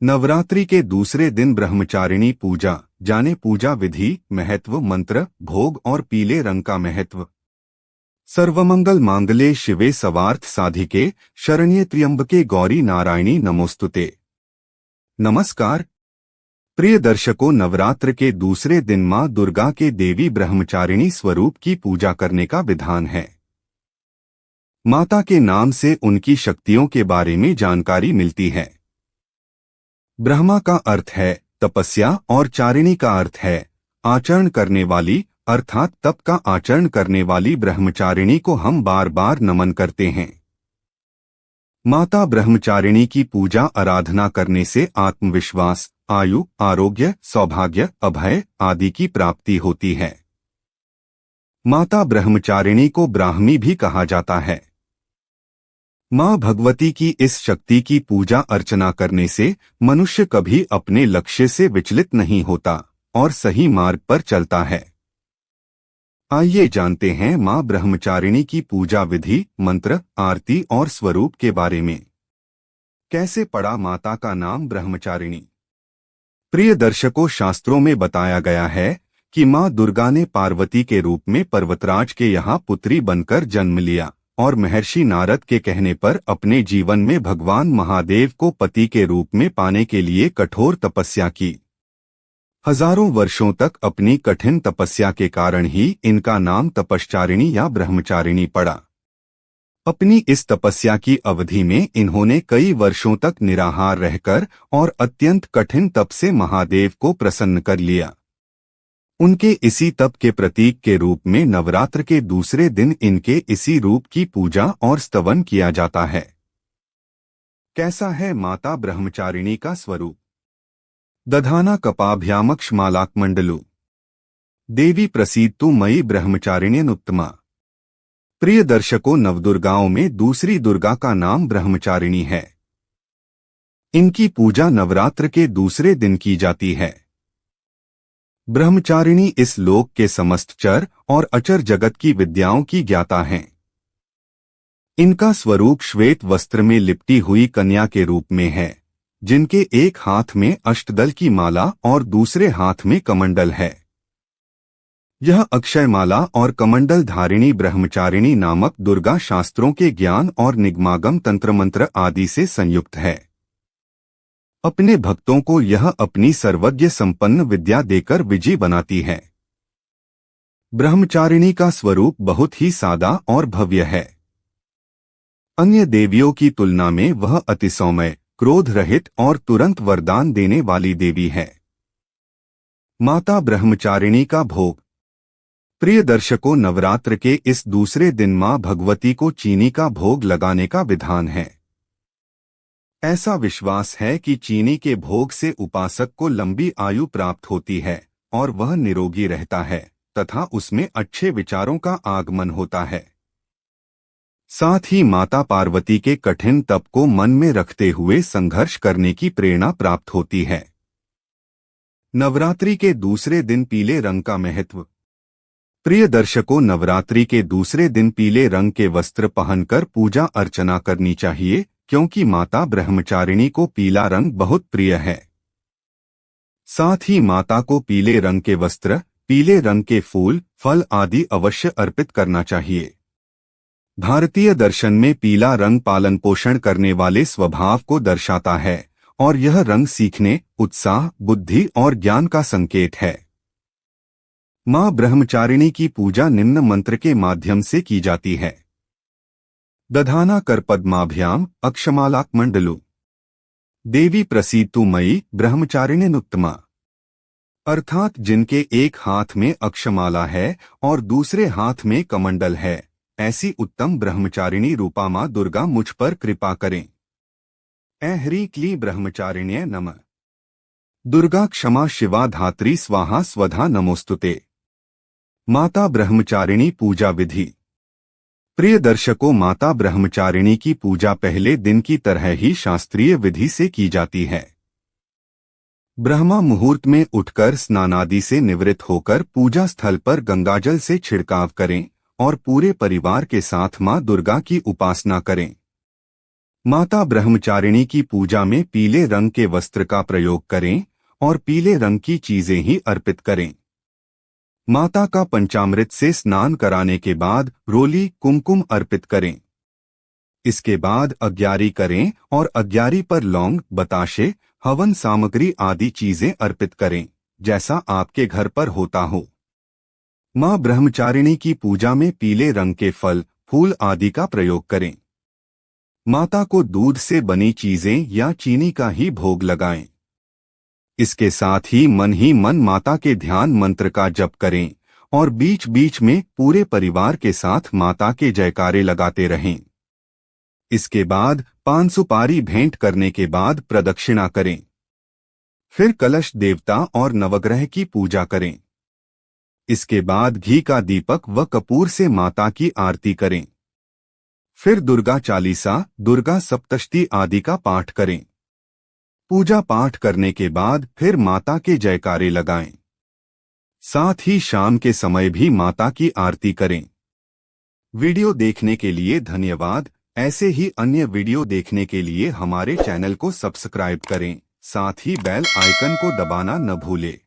नवरात्रि के दूसरे दिन ब्रह्मचारिणी पूजा। जाने पूजा विधि, महत्व, मंत्र, भोग और पीले रंग का महत्व। सर्वमंगल मांगले शिवे सर्वार्थ साधिके शरण्ये त्र्यंबके गौरी नारायणी नमोस्तुते। नमस्कार प्रिय दर्शकों, नवरात्र के दूसरे दिन मां दुर्गा के देवी ब्रह्मचारिणी स्वरूप की पूजा करने का विधान है। माता के नाम से उनकी शक्तियों के बारे में जानकारी मिलती है। ब्रह्मा का अर्थ है तपस्या और चारिणी का अर्थ है आचरण करने वाली, अर्थात तप का आचरण करने वाली ब्रह्मचारिणी को हम बार बार नमन करते हैं। माता ब्रह्मचारिणी की पूजा आराधना करने से आत्मविश्वास, आयु, आरोग्य, सौभाग्य, अभय आदि की प्राप्ति होती है। माता ब्रह्मचारिणी को ब्राह्मी भी कहा जाता है। मां भगवती की इस शक्ति की पूजा अर्चना करने से मनुष्य कभी अपने लक्ष्य से विचलित नहीं होता और सही मार्ग पर चलता है। आइए जानते हैं मां ब्रह्मचारिणी की पूजा विधि, मंत्र, आरती और स्वरूप के बारे में। कैसे पड़ा माता का नाम ब्रह्मचारिणी? प्रिय दर्शकों, शास्त्रों में बताया गया है कि मां दुर्गा ने पार्वती के रूप में पर्वतराज के यहाँ पुत्री बनकर जन्म लिया और महर्षि नारद के कहने पर अपने जीवन में भगवान महादेव को पति के रूप में पाने के लिए कठोर तपस्या की। हजारों वर्षों तक अपनी कठिन तपस्या के कारण ही इनका नाम तपश्चारिणी या ब्रह्मचारिणी पड़ा। अपनी इस तपस्या की अवधि में इन्होंने कई वर्षों तक निराहार रहकर और अत्यंत कठिन तप से महादेव को प्रसन्न कर लिया। उनके इसी तप के प्रतीक के रूप में नवरात्र के दूसरे दिन इनके इसी रूप की पूजा और स्तवन किया जाता है। कैसा है माता ब्रह्मचारिणी का स्वरूप? दधाना कपाभ्यामक्षमालाकमंडलु देवी प्रसीदतु मयि ब्रह्मचारिण्यनुत्तमा। प्रिय दर्शकों, नवदुर्गाओं में दूसरी दुर्गा का नाम ब्रह्मचारिणी है। इनकी पूजा नवरात्र के दूसरे दिन की जाती है। ब्रह्मचारिणी इस लोक के समस्त चर और अचर जगत की विद्याओं की ज्ञाता हैं। इनका स्वरूप श्वेत वस्त्र में लिपटी हुई कन्या के रूप में है, जिनके एक हाथ में अष्टदल की माला और दूसरे हाथ में कमंडल है। यह अक्षयमाला और कमंडल धारिणी ब्रह्मचारिणी नामक दुर्गा शास्त्रों के ज्ञान और निगमागम तंत्रमंत्र आदि से संयुक्त है। अपने भक्तों को यह अपनी सर्वज्ञ संपन्न विद्या देकर विजयी बनाती है। ब्रह्मचारिणी का स्वरूप बहुत ही सादा और भव्य है। अन्य देवियों की तुलना में वह अति सौम्य, क्रोध रहित और तुरंत वरदान देने वाली देवी है। माता ब्रह्मचारिणी का भोग। प्रिय दर्शकों, नवरात्र के इस दूसरे दिन मां भगवती को चीनी का भोग लगाने का विधान है। ऐसा विश्वास है कि चीनी के भोग से उपासक को लंबी आयु प्राप्त होती है और वह निरोगी रहता है तथा उसमें अच्छे विचारों का आगमन होता है। साथ ही माता पार्वती के कठिन तप को मन में रखते हुए संघर्ष करने की प्रेरणा प्राप्त होती है। नवरात्रि के दूसरे दिन पीले रंग का महत्व। प्रिय दर्शकों, नवरात्रि के दूसरे दिन पीले रंग के वस्त्र पहनकर पूजा अर्चना करनी चाहिए, क्योंकि माता ब्रह्मचारिणी को पीला रंग बहुत प्रिय है। साथ ही माता को पीले रंग के वस्त्र, पीले रंग के फूल, फल आदि अवश्य अर्पित करना चाहिए। भारतीय दर्शन में पीला रंग पालन पोषण करने वाले स्वभाव को दर्शाता है और यह रंग सीखने, उत्साह, बुद्धि और ज्ञान का संकेत है। मां ब्रह्मचारिणी की पूजा निम्न मंत्र के माध्यम से की जाती है। दधाना करपद्माभ्याम अक्षमालाकमंडलु देवी प्रसीदतु मयि ब्रह्मचारिण्यनुत्तमा। अर्थात जिनके एक हाथ में अक्षमाला है और दूसरे हाथ में कमंडल है, ऐसी उत्तम ब्रह्मचारिणी रूपा मां दुर्गा मुझ पर कृपा करें। ऐ क्ली ब्रह्मचारिण्य नमः। दुर्गा क्षमा शिवा धात्री स्वाहा स्वधा नमोस्तुते। माता ब्रह्मचारिणी पूजा विधि। प्रिय दर्शकों, माता ब्रह्मचारिणी की पूजा पहले दिन की तरह ही शास्त्रीय विधि से की जाती है। ब्रह्मा मुहूर्त में उठकर स्नानादि से निवृत्त होकर पूजा स्थल पर गंगाजल से छिड़काव करें और पूरे परिवार के साथ मां दुर्गा की उपासना करें। माता ब्रह्मचारिणी की पूजा में पीले रंग के वस्त्र का प्रयोग करें और पीले रंग की चीजें ही अर्पित करें। माता का पंचामृत से स्नान कराने के बाद रोली कुमकुम अर्पित करें। इसके बाद अग्यारी करें और अग्यारी पर लौंग, बताशे, हवन सामग्री आदि चीजें अर्पित करें, जैसा आपके घर पर होता हो। मां ब्रह्मचारिणी की पूजा में पीले रंग के फल, फूल आदि का प्रयोग करें। माता को दूध से बनी चीजें या चीनी का ही भोग लगाएं। इसके साथ ही मन माता के ध्यान मंत्र का जप करें और बीच बीच में पूरे परिवार के साथ माता के जयकारे लगाते रहें। इसके बाद पान सुपारी भेंट करने के बाद प्रदक्षिणा करें। फिर कलश देवता और नवग्रह की पूजा करें। इसके बाद घी का दीपक व कपूर से माता की आरती करें। फिर दुर्गा चालीसा, दुर्गा सप्तशती आदि का पाठ करें। पूजा पाठ करने के बाद फिर माता के जयकारे लगाएं। साथ ही शाम के समय भी माता की आरती करें। वीडियो देखने के लिए धन्यवाद। ऐसे ही अन्य वीडियो देखने के लिए हमारे चैनल को सब्सक्राइब करें, साथ ही बेल आइकन को दबाना न भूलें।